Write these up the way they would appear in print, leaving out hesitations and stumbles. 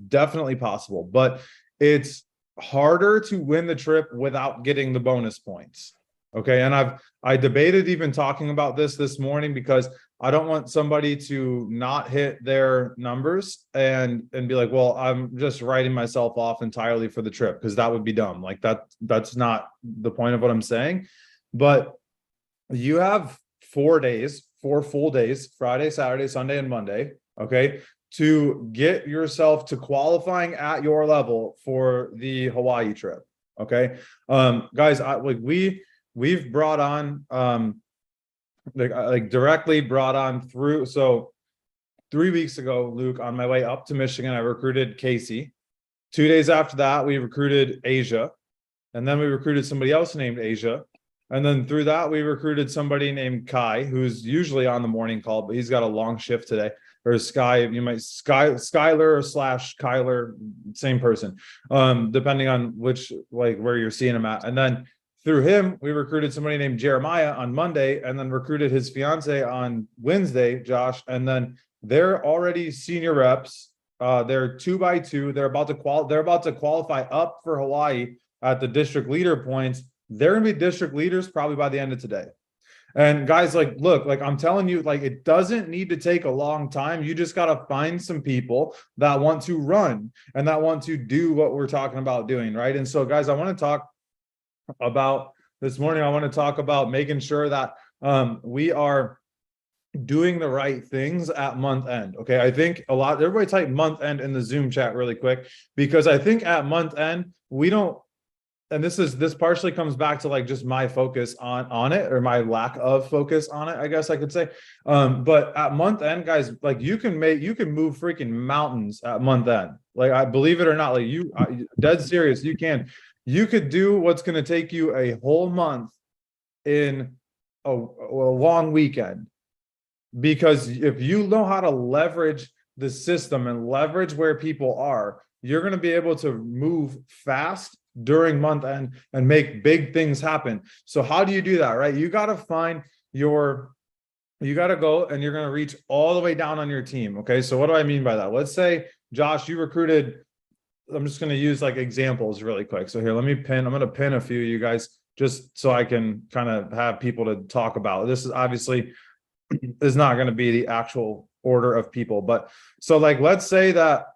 definitely possible, but it's harder to win the trip without getting the bonus points. Okay. And I debated even talking about this morning because I don't want somebody to not hit their numbers and be like, well, I'm just writing myself off entirely for the trip, because that would be dumb. Like that's not the point of what I'm saying. But you have 4 days, 4 full days, Friday, Saturday, Sunday, and Monday, okay, to get yourself to qualifying at your level for the Hawaii trip. Okay. Guys, we've brought on like directly brought on through. So 3 weeks ago, Luke, on my way up to Michigan, I recruited Casey. 2 days after that, we recruited Asia. And then we recruited somebody else named Asia. And then through that, we recruited somebody named Kai, who's usually on the morning call, but he's got a long shift today. Or Sky, you might Skyler / Kyler, same person, depending on which, like, where you're seeing him at. And then through him, we recruited somebody named Jeremiah on Monday, and then recruited his fiance on Wednesday, Josh. And then they're already senior reps. They're 2x2. They're about to qualify up for Hawaii at the district leader points. They're gonna be district leaders probably by the end of today. And guys, like, look, like I'm telling you, like, it doesn't need to take a long time. You just got to find some people that want to run and that want to do what we're talking about doing, right? And so, guys, I want to talk about this morning. I want to talk about making sure that we are doing the right things at month end. Okay. I think everybody type month end in the Zoom chat really quick, because I think at month end, we don't, and this partially comes back to like just my focus on it, or my lack of focus on it, I guess I could say. But at month end, guys, like you can move freaking mountains at month end. Like, I believe it or not, like dead serious, you could do what's going to take you a whole month in a long weekend. Because if you know how to leverage the system and leverage where people are, you're going to be able to move fast during month end and make big things happen. So how do you do that, right? You got to go and you're going to reach all the way down on your team. Okay. So what do I mean by that? Let's say, Josh, you recruited, I'm just going to use like examples really quick. So here, I'm going to pin a few of you guys just so I can kind of have people to talk about. This is obviously is not going to be the actual order of people, but so like, let's say that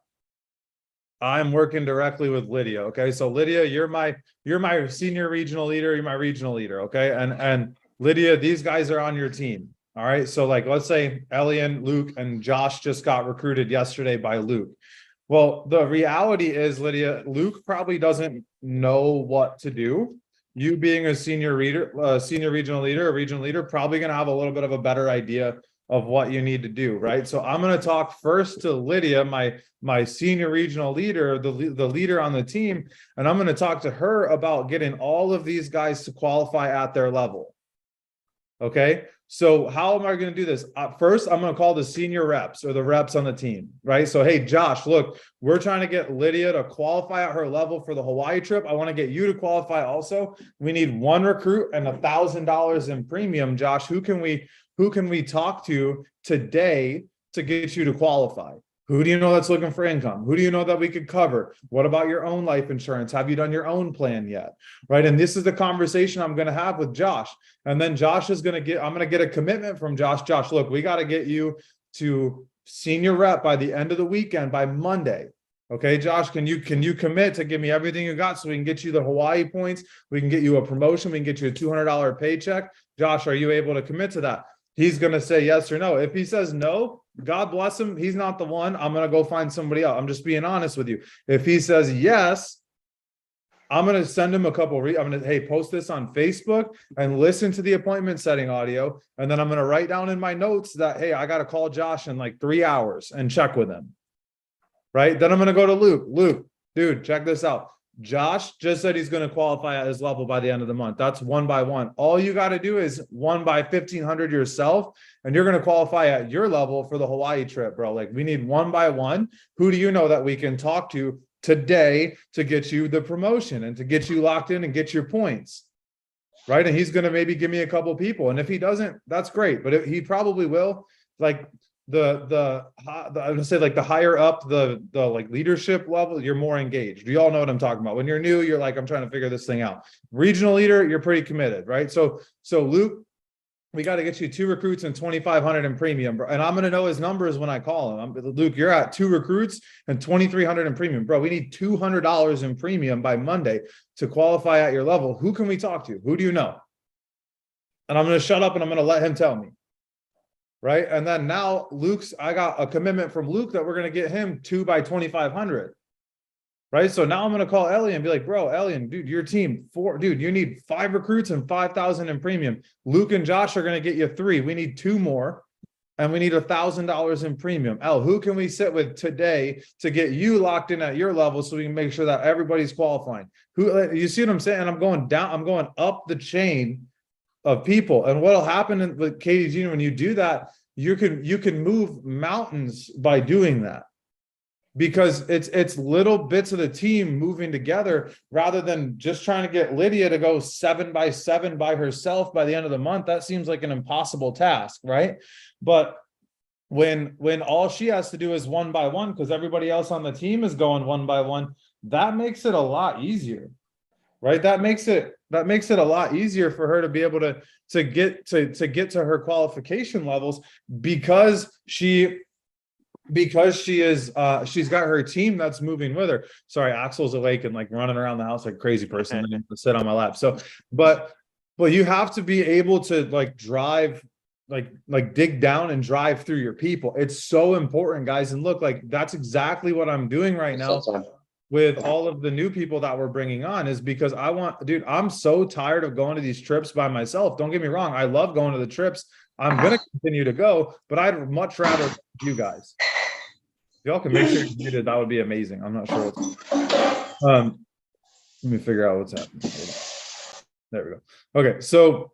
I'm working directly with Lydia. Okay. So Lydia, you're my senior regional leader. You're my regional leader. Okay. And Lydia, these guys are on your team. All right. So like, let's say Elian, Luke, and Josh just got recruited yesterday by Luke. Well, the reality is, Lydia, Luke probably doesn't know what to do. You being a senior regional leader, a regional leader, probably going to have a little bit of a better idea of what you need to do, right? So I'm going to talk first to Lydia, my senior regional leader, the leader on the team, and I'm going to talk to her about getting all of these guys to qualify at their level. Okay, so how am I going to do this? First, I'm going to call the senior reps, or the reps on the team, right? So, hey, Josh, look, we're trying to get Lydia to qualify at her level for the Hawaii trip. I want to get you to qualify also. We need one recruit and $1,000 in premium. Josh, who can we talk to today to get you to qualify? Who do you know that's looking for income? Who do you know that we could cover? What about your own life insurance? Have you done your own plan yet? Right. And this is the conversation I'm going to have with Josh. And then Josh is I'm going to get a commitment from Josh. Josh, look, we got to get you to senior rep by the end of the weekend, by Monday. Okay, Josh, can you commit to give me everything you got so we can get you the Hawaii points? We can get you a promotion. We can get you a $200 paycheck. Josh, are you able to commit to that? He's going to say yes or no. If he says no, God bless him. He's not the one. I'm going to go find somebody else. I'm just being honest with you. If he says yes, I'm going to send him a couple. I'm going to, hey, post this on Facebook and listen to the appointment setting audio. And then I'm going to write down in my notes that, hey, I got to call Josh in like 3 hours and check with him. Right. Then I'm going to go to Luke. Luke, dude, check this out. Josh just said he's going to qualify at his level by the end of the month. That's 1 by 1. All you got to do is 1 by 1,500 yourself, and you're going to qualify at your level for the Hawaii trip, bro. Like, we need 1 by 1. Who do you know that we can talk to today to get you the promotion and to get you locked in and get your points? Right. And he's going to maybe give me a couple people. And if he doesn't, that's great. But he probably will. Like, I would say like the higher up the like leadership level, you're more engaged. You all know what I'm talking about. When you're new, you're like, I'm trying to figure this thing out. Regional leader, you're pretty committed, right? So Luke, we got to get you 2 recruits and 2,500 in premium, bro. And I'm going to know his numbers when I call him. Luke, you're at 2 recruits and 2,300 in premium, bro. We need $200 in premium by Monday to qualify at your level. Who can we talk to? Who do you know? And I'm going to shut up and I'm going to let him tell me. Right. And then now I got a commitment from Luke that we're going to get him 2 by 2,500. Right. So now I'm going to call Ellie and be like, bro, Ellie, dude, your team dude, you need 5 recruits and 5,000 in premium. Luke and Josh are going to get you 3. We need 2 more and we need $1,000 in premium. El, who can we sit with today to get you locked in at your level so we can make sure that everybody's qualifying? Who, you see what I'm saying? I'm going up the chain of people. And what'll happen with KDG when you do that, you can move mountains by doing that. Because it's little bits of the team moving together rather than just trying to get Lydia to go 7 by 7 by herself by the end of the month. That seems like an impossible task, right? But when all she has to do is 1 by 1, because everybody else on the team is going 1 by 1, that makes it a lot easier, right? That makes it a lot easier for her to be able to get to her qualification levels because she is she's got her team that's moving with her. Sorry, Axel's awake and like running around the house like a crazy person to sit on my lap. So but you have to be able to like drive, like dig down and drive through your people. It's so important, guys. And look, like that's exactly what I'm doing right now with all of the new people that we're bringing on, is because I'm so tired of going to these trips by myself. Don't get me wrong, I love going to the trips. I'm going to continue to go, but I'd much rather you guys. If y'all can make sure you're muted, that would be amazing. I'm not sure what's let me figure out what's happening. There we go. Okay, so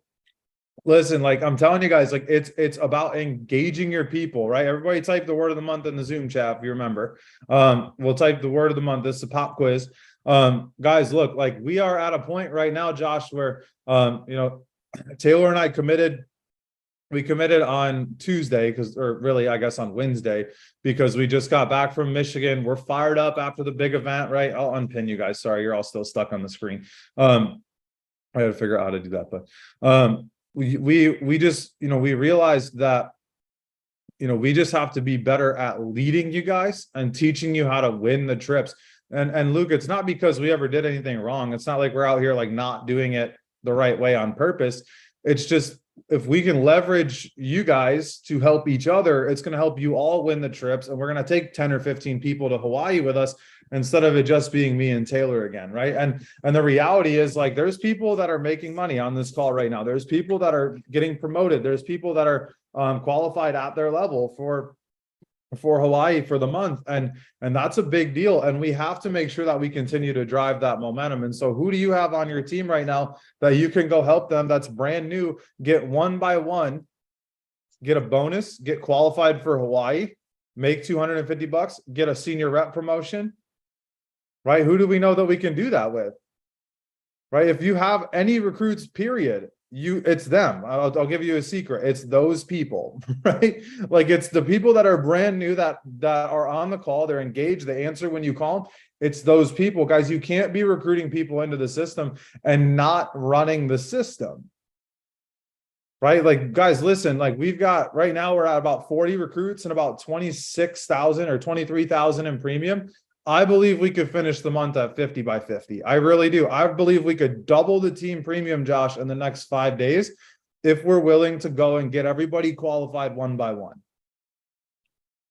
listen, like I'm telling you guys, like it's about engaging your people, right? Everybody type the word of the month in the Zoom chat if you remember. We'll type the word of the month. This is a pop quiz. Guys, look, like we are at a point right now, Josh, where Taylor and I committed. We committed on Tuesday or really, I guess on Wednesday, because we just got back from Michigan. We're fired up after the big event, right? I'll unpin you guys. Sorry, you're all still stuck on the screen. I got to figure out how to do that, but we just, we realized that, we just have to be better at leading you guys and teaching you how to win the trips. And Luke, it's not because we ever did anything wrong. It's not like we're out here like not doing it the right way on purpose. It's just, if we can leverage you guys to help each other, it's going to help you all win the trips. And we're going to take 10 or 15 people to Hawaii with us instead of it just being me and Taylor again. Right. And the reality is, like, there's people that are making money on this call right now. There's people that are getting promoted. There's people that are qualified at their level for Hawaii for the month. And that's a big deal. And we have to make sure that we continue to drive that momentum. And so who do you have on your team right now that you can go help them that's brand new, get 1 by 1, get a bonus, get qualified for Hawaii, make $250, get a senior rep promotion, right? Who do we know that we can do that with? Right? If you have any recruits, period, it's them. I'll give you a secret. It's those people, right? Like it's the people that are brand new that are on the call. They're engaged. They answer when you call them. It's those people, guys. You can't be recruiting people into the system and not running the system, right? Like, guys, listen, like we've got right now, we're at about 40 recruits and about 26,000 or 23,000 in premium. I believe we could finish the month at 50 by 50. I really do. I believe we could double the team premium, Josh, in the next 5 days if we're willing to go and get everybody qualified 1 by 1.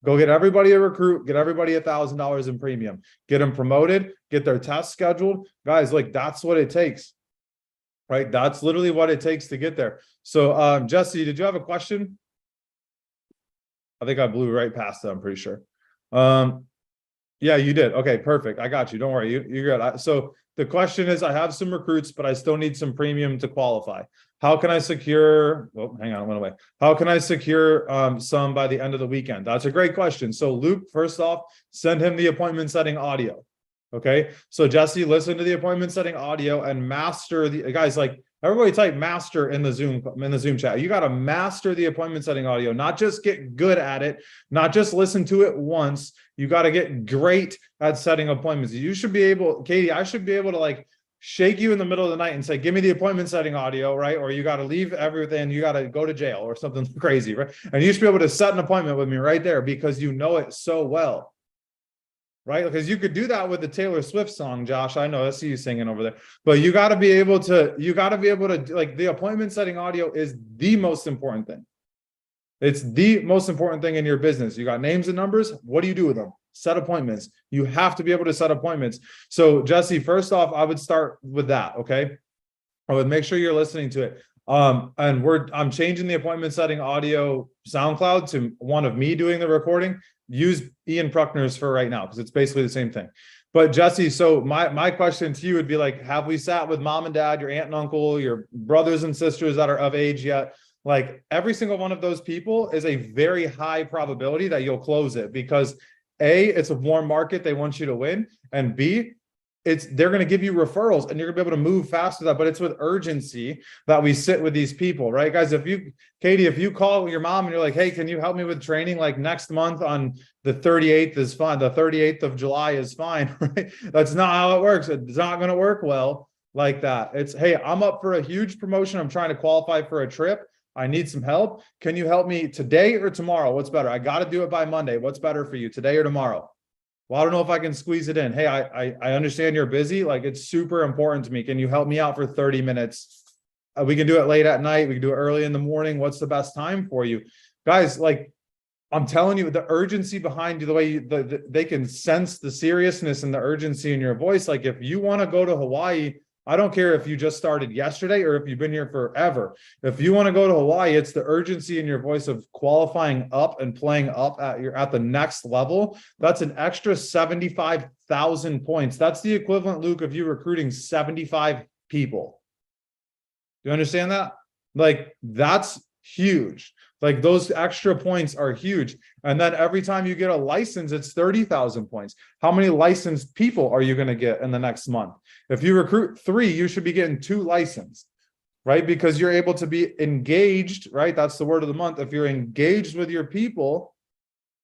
Go get everybody a recruit, get everybody $1,000 in premium, get them promoted, get their tests scheduled. Guys, like that's what it takes, right? That's literally what it takes to get there. So Jesse, did you have a question? I think I blew right past it, I'm pretty sure. Yeah, you did. Okay, perfect. I got you. Don't worry. You're good. So the question is, I have some recruits, but I still need some premium to qualify. How can I secure, oh, hang on, it went away. How can I secure some by the end of the weekend? That's a great question. So Luke, first off, send him the appointment setting audio. Okay. So Jesse, listen to the appointment setting audio and master the guys. Like Everybody type master in the Zoom chat. You got to master the appointment setting audio, not just get good at it, not just listen to it once. You got to get great at setting appointments. You should be able, Katie, I should be able to like shake you in the middle of the night and say, give me the appointment setting audio, right? Or you got to leave everything, you got to go to jail or something crazy, right? And you should be able to set an appointment with me right there because you know it so well. Right? Because you could do that with the Taylor Swift song, Josh. I know I see you singing over there, but you got to be able to, like, the appointment setting audio is the most important thing. It's the most important thing in your business. You got names and numbers. What do you do with them? Set appointments. You have to be able to set appointments. So Jesse, first off, I would start with that. Okay. I would make sure you're listening to it. And I'm changing the appointment setting audio SoundCloud to one of me doing the recording. Use Ian Pruckner's for right now because it's basically the same thing. But Jesse, so my question to you would be like, have we sat with mom and dad, your aunt and uncle, your brothers and sisters that are of age yet? Like every single one of those people is a very high probability that you'll close it because A, it's a warm market, they want you to win, and B, they're going to give you referrals and you're gonna be able to move faster that, but it's with urgency that we sit with these people, right? Guys, Katie, if you call your mom and you're like, hey, can you help me with training like next month on the 38th is fine. The 38th of July is fine, right? That's not how it works. It's not going to work well like that. It's, hey, I'm up for a huge promotion. I'm trying to qualify for a trip. I need some help. Can you help me today or tomorrow? What's better? I got to do it by Monday. What's better for you, today or tomorrow? Well, I don't know if I can squeeze it in. Hey, I understand you're busy. Like, it's super important to me. Can you help me out for 30 minutes? We can do it late at night. We can do it early in the morning. What's the best time for you? Guys, like, I'm telling you, the urgency behind you, the way they can sense the seriousness and the urgency in your voice. Like, if you want to go to Hawaii, I don't care if you just started yesterday or if you've been here forever. If you want to go to Hawaii, it's the urgency in your voice of qualifying up and playing up at the next level. That's an extra 75,000 points. That's the equivalent, Luke, of you recruiting 75 people. Do you understand that? Like, that's huge. Like, those extra points are huge. And then every time you get a license, it's 30,000 points. How many licensed people are you going to get in the next month? If you recruit 3, you should be getting 2 licensed, right? Because you're able to be engaged, right? That's the word of the month. If you're engaged with your people,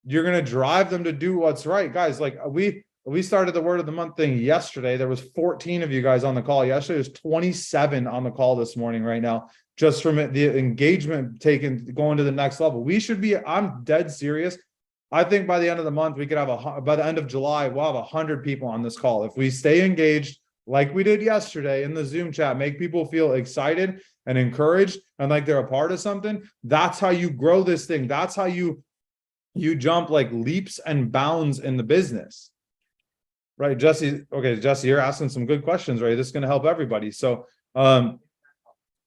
you're going to drive them to do what's right. Guys, like, we started the word of the month thing yesterday. There was 14 of you guys on the call yesterday. There's 27 on the call this morning right now, just from the engagement going to the next level. We should be, I'm dead serious. I think by the end of the month, we could have by the end of July, we'll have 100 people on this call. If we stay engaged like we did yesterday in the Zoom chat, make people feel excited and encouraged and like they're a part of something. That's how you grow this thing. That's how you jump like leaps and bounds in the business. Right, Jesse. Okay, Jesse, you're asking some good questions, right? This is going to help everybody. So all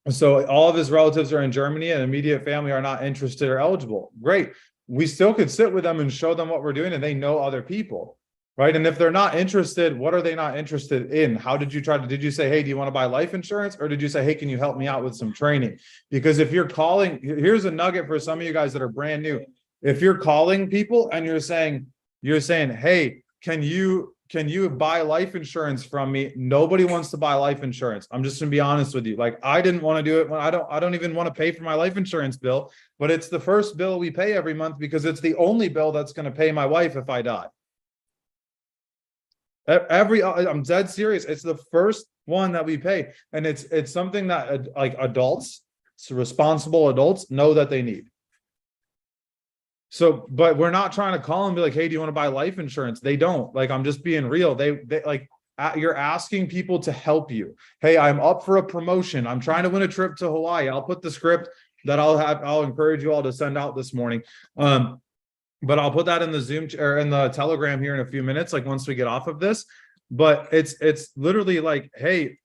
of his relatives are in Germany and immediate family are not interested or eligible. Great. We still could sit with them and show them what we're doing and they know other people, right? And if they're not interested, what are they not interested in? How did you say, hey, do you want to buy life insurance? Or did you say, hey, can you help me out with some training? Because if you're calling, here's a nugget for some of you guys that are brand new. If you're calling people and you're saying, hey, can you buy life insurance from me? Nobody wants to buy life insurance. I'm just gonna be honest with you. Like, I didn't want to do it when I don't even want to pay for my life insurance bill, but it's the first bill we pay every month because it's the only bill that's going to pay my wife if I die. I'm dead serious. It's the first one that we pay. And it's something that like adults, so responsible adults know that they need. So, but we're not trying to call and be like, hey, do you want to buy life insurance? They don't. Like, I'm just being real. They like, you're asking people to help you. Hey, I'm up for a promotion. I'm trying to win a trip to Hawaii. I'll put the script that I'll encourage you all to send out this morning. But I'll put that in the Zoom or in the Telegram here in a few minutes, like once we get off of this. But it's literally like, hey,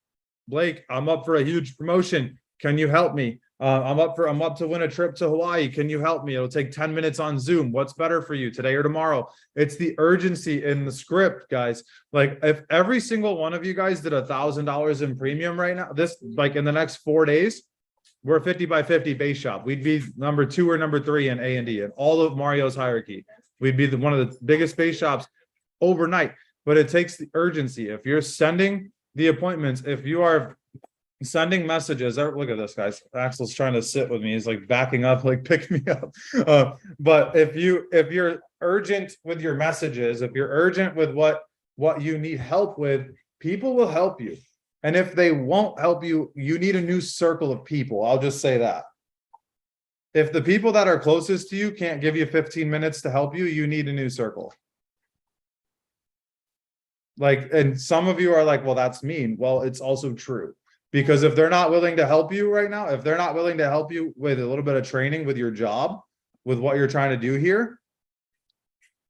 Blake, I'm up for a huge promotion. Can you help me? I'm up to win a trip to Hawaii. Can you help me? It'll take 10 minutes on Zoom. What's better for you, today or tomorrow? It's the urgency in the script, guys. Like, if every single one of you guys did $1,000 in premium right now, this, like, in the next 4 days, we're a 50 by 50 base shop. We'd be number 2 or number 3 in A&D and all of Mario's hierarchy. We'd be one of the biggest base shops overnight. But it takes the urgency. If you're sending the appointments, if you are sending messages. Look at this, guys. Axel's trying to sit with me. He's like backing up, like pick me up. But if you're urgent with your messages, if you're urgent with what you need help with, people will help you. And if they won't help you, you need a new circle of people. I'll just say that. If the people that are closest to you can't give you 15 minutes to help you, you need a new circle. Like, and some of you are like, well, that's mean. Well, it's also true. Because if they're not willing to help you right now, if they're not willing to help you with a little bit of training with your job, with what you're trying to do here,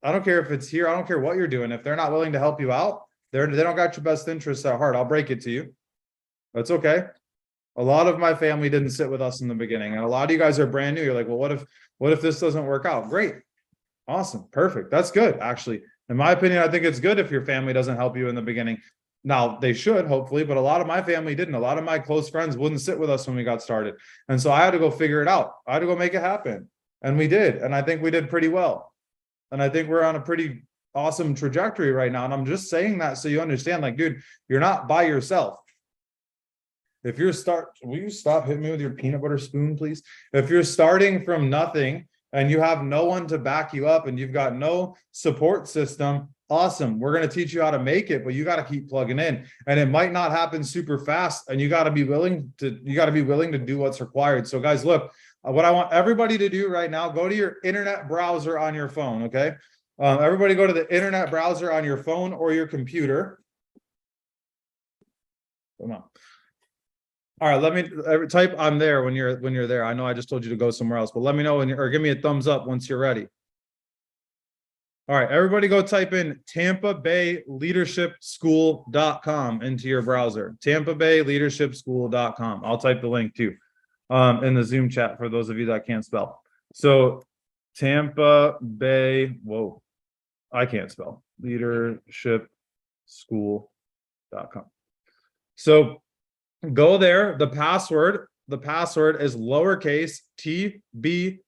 I don't care if it's here, I don't care what you're doing. If they're not willing to help you out, they don't got your best interests at heart. I'll break it to you. That's okay. A lot of my family didn't sit with us in the beginning, and a lot of you guys are brand new. You're like, well, what if this doesn't work out? Great. Awesome. Perfect. That's good. Actually, in my opinion, I think it's good if your family doesn't help you in the beginning. Now, they should, hopefully, but a lot of my family didn't. A lot of my close friends wouldn't sit with us when we got started. And so I had to go figure it out. I had to go make it happen. And we did. And I think we did pretty well. And I think we're on a pretty awesome trajectory right now. And I'm just saying that so you understand, like, dude, you're not by yourself. If you're will you stop hitting me with your peanut butter spoon, please? If you're starting from nothing and you have no one to back you up and you've got no support system, awesome. We're going to teach you how to make it, but you got to keep plugging in, and it might not happen super fast. And you got to be willing to do what's required. So guys, look, what I want everybody to do right now, go to your internet browser on your phone. Okay. Everybody go to the internet browser on your phone or your computer. Come on. All right, let me type I'm there when you're there. I know I just told you to go somewhere else, but let me know or give me a thumbs up once you're ready. All right, everybody go type in TampaBayLeadershipSchool.com into your browser. TampaBayLeadershipSchool.com. I'll type the link too in the Zoom chat for those of you that can't spell. So Tampa Bay, whoa, I can't spell. LeadershipSchool.com. So go there. The password is lowercase TBLS.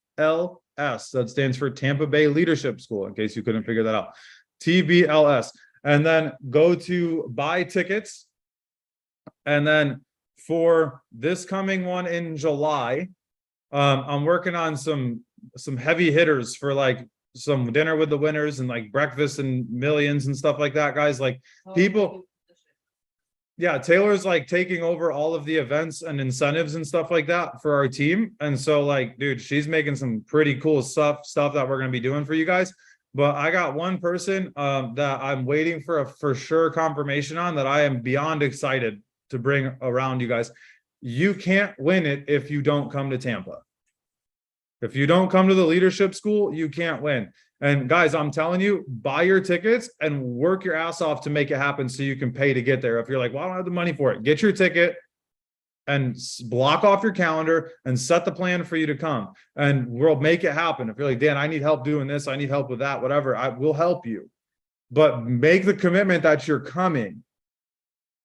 That stands for Tampa Bay Leadership School, in case you couldn't figure that out. TBLS. And then go to buy tickets. And then for this coming one in July, I'm working on some heavy hitters for like some dinner with the winners and like breakfast and millions and stuff like that, guys. Like people. Yeah, Taylor's like taking over all of the events and incentives and stuff like that for our team. And so like, dude, she's making some pretty cool stuff that we're going to be doing for you guys. But I got one person that I'm waiting for a for sure confirmation on that I am beyond excited to bring around you guys. You can't win it if you don't come to Tampa. If you don't come to the leadership school, you can't win. And guys, I'm telling you, buy your tickets and work your ass off to make it happen so you can pay to get there. If you're like, well, I don't have the money for it, get your ticket and block off your calendar and set the plan for you to come. And we'll make it happen. If you're like, Dan, I need help doing this, I need help with that, whatever, I will help you. But make the commitment that you're coming.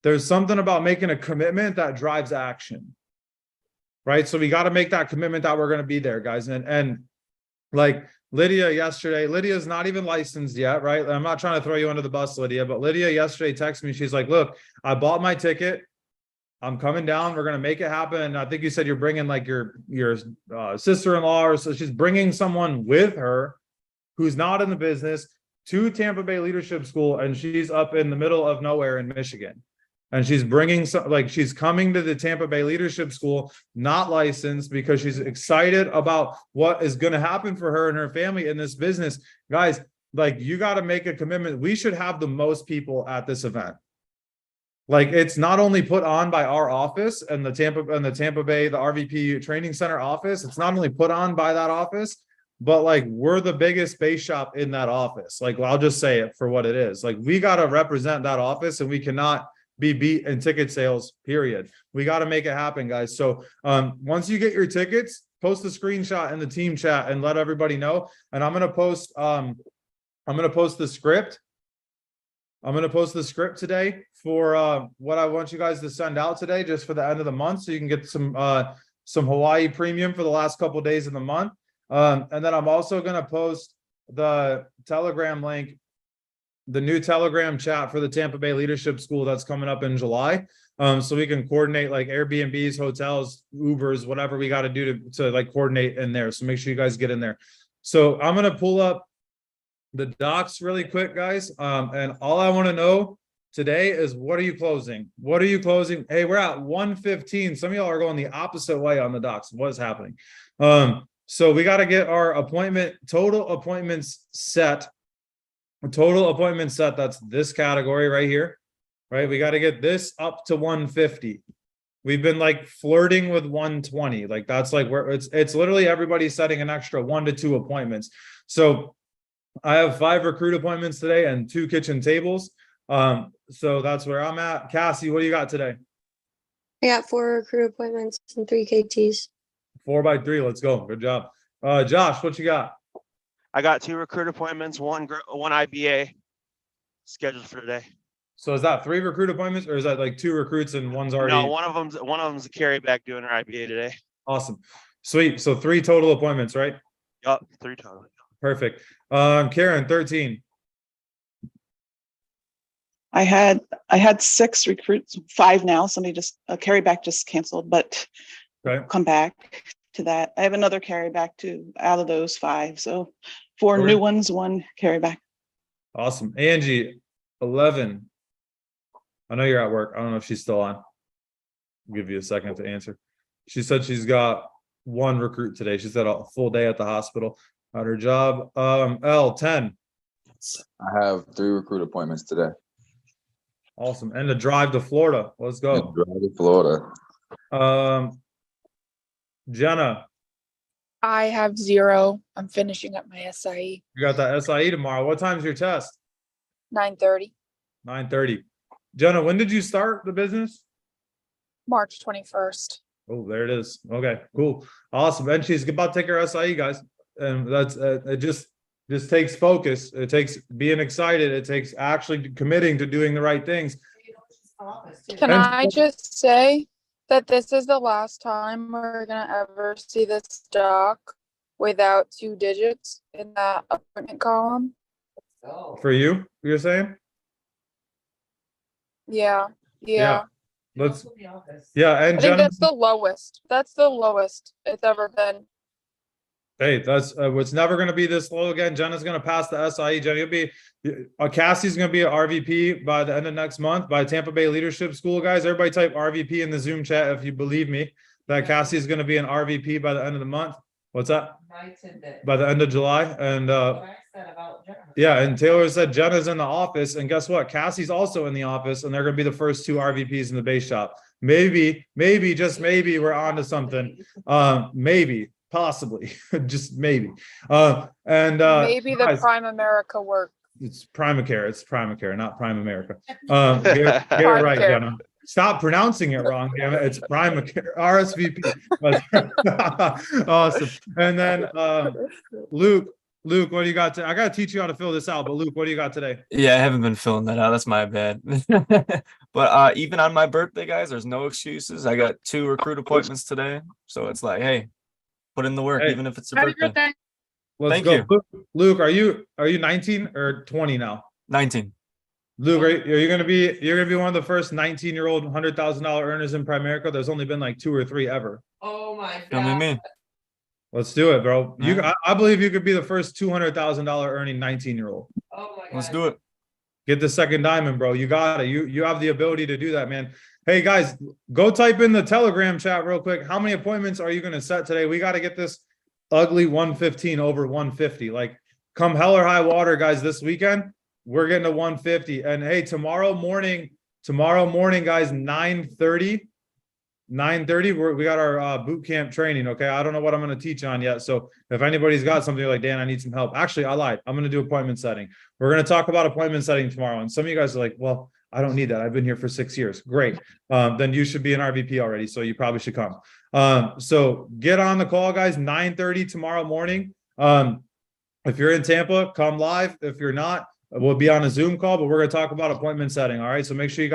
There's something about making a commitment that drives action. Right? So we got to make that commitment that we're going to be there, guys. And like Lydia yesterday, Lydia's not even licensed yet, right? I'm not trying to throw you under the bus, Lydia, but Lydia yesterday texted me. She's like, look, I bought my ticket. I'm coming down. We're going to make it happen. And I think you said you're bringing like your sister-in-law, or so she's bringing someone with her who's not in the business to Tampa Bay Leadership School. And she's up in the middle of nowhere in Michigan. And she's bringing she's coming to the Tampa Bay Leadership School, not licensed, because she's excited about what is going to happen for her and her family in this business. Guys, like, you got to make a commitment. We should have the most people at this event. Like, it's not only put on by our office and the Tampa Bay, the RVP Training Center office. It's not only put on by that office, but like, we're the biggest base shop in that office. Like, well, I'll just say it for what it is. Like, we got to represent that office, and we cannot be beat in ticket sales, period. We got to make it happen, guys. So once you get your tickets, post a screenshot in the team chat and let everybody know. And I'm going to post the script. I'm going to post the script today for what I want you guys to send out today, just for the end of the month, so you can get some Hawaii premium for the last couple of days of the month. And then I'm also going to post the Telegram link the new Telegram chat for the Tampa Bay Leadership School that's coming up in July. So we can coordinate like Airbnbs, hotels, Ubers, whatever we got to do to like coordinate in there. So make sure you guys get in there. So I'm going to pull up the docs really quick, guys. And all I want to know today is, what are you closing? What are you closing? Hey, we're at 1:15. Some of y'all are going the opposite way on the docs. What is happening? So we got to get our total appointments set. Total appointment set, that's this category right here, right? We got to get this up to 150. We've been like flirting with 120. Like that's like where it's literally everybody setting an extra 1 to 2 appointments. So I have 5 recruit appointments today and 2 kitchen tables. So that's where I'm at. Cassie, what do you got today? I got 4 recruit appointments and 3 KTs. 4 by 3. Let's go. Good job. Josh, what you got? I got 2 recruit appointments, one IBA scheduled for today. So is that 3 recruit appointments, or is that like 2 recruits and one's already? No, one of them's a carryback doing her IBA today. Awesome. Sweet. So 3 total appointments, right? Yup, 3 total. Perfect. Karen, 13. I had 6 recruits, 5 now. Somebody just a carryback just canceled, but Okay. come back to that. I have another carryback too out of those 5. So 4 Sure. new ones, 1 carryback. Awesome. Angie, 11. I know you're at work. I don't know if she's still on. I'll give you a second to answer. She said she's got 1 recruit today. She's had a full day at the hospital at her job. L, 10. I have 3 recruit appointments today. Awesome. And a drive to Florida. Let's go. Drive to Florida. Jenna, I have 0. I'm finishing up my SIE. you got that SIE tomorrow. What time's your test? 9:30, 9:30. Jenna, when did you start the business? March 21st. Oh, there it is. Okay, cool. Awesome. And she's about to take her SIE, guys. And that's it just takes focus. It takes being excited. It takes actually committing to doing the right things. Can And- I just say that this is the last time we're gonna ever see this doc without 2 digits in that appointment column? For you, you're saying? Yeah. Yeah. Let's, yeah, I and think Jenna, that's the lowest. That's the lowest it's ever been. hey, that's it's never going to be this low again. Jenna's going to pass the SIE. Jenna, you'll be, Cassie's going to be an RVP by the end of next month by Tampa Bay Leadership School, guys. Everybody type RVP in the Zoom chat if you believe me that Cassie is going to be an RVP by the end of the month. What's that? By the end of July. And yeah, and Taylor said Jenna's in the office, and guess what? Cassie's also in the office, and they're going to be the first 2 RVPs in the base shop. Maybe, just maybe we're on to something. Maybe, possibly, just maybe. Maybe the guys, Prime America work. it's Primacare. It's Primacare, not Prime America. Get it right, Primacare. Jenna. Stop pronouncing it wrong, damn it. It's Primacare, RSVP. Awesome. And then Luke, what do you got? I got to teach you how to fill this out, but Luke, what do you got today? Yeah, I haven't been filling that out. That's my bad. But even on my birthday, guys, there's no excuses. I got 2 recruit appointments today. So it's like, hey, put in the work, Hey. even if it's your birthday. Let's Thank go. you. Luke, are you 19 or 20 now? 19. Luke, are you gonna be one of the first 19-year-old $100,000 earners in Primerica? There's only been like 2 or 3 ever. Oh my Come with god. me. Let's do it, bro. Yeah. I believe you could be the first $200,000 earning 19-year-old. Oh my god. Let's do it. Get the second diamond, bro. You got it. You have the ability to do that, man. Hey guys, go type in the Telegram chat real quick. How many appointments are you gonna set today? We got to get this ugly 115 over 150. Like, come hell or high water, guys. This weekend we're getting to 150. And hey, tomorrow morning, guys, 9:30, we got our boot camp training. Okay, I don't know what I'm going to teach on yet. So if anybody's got something like, Dan, I need some help. Actually, I lied. I'm going to do appointment setting. We're going to talk about appointment setting tomorrow. And some of you guys are like, well, I don't need that. I've been here for 6 years. Great. Then you should be an RVP already. So you probably should come. So get on the call, guys. 9:30 tomorrow morning. If you're in Tampa, come live. If you're not, we'll be on a Zoom call, but we're going to talk about appointment setting. All right. So make sure you guys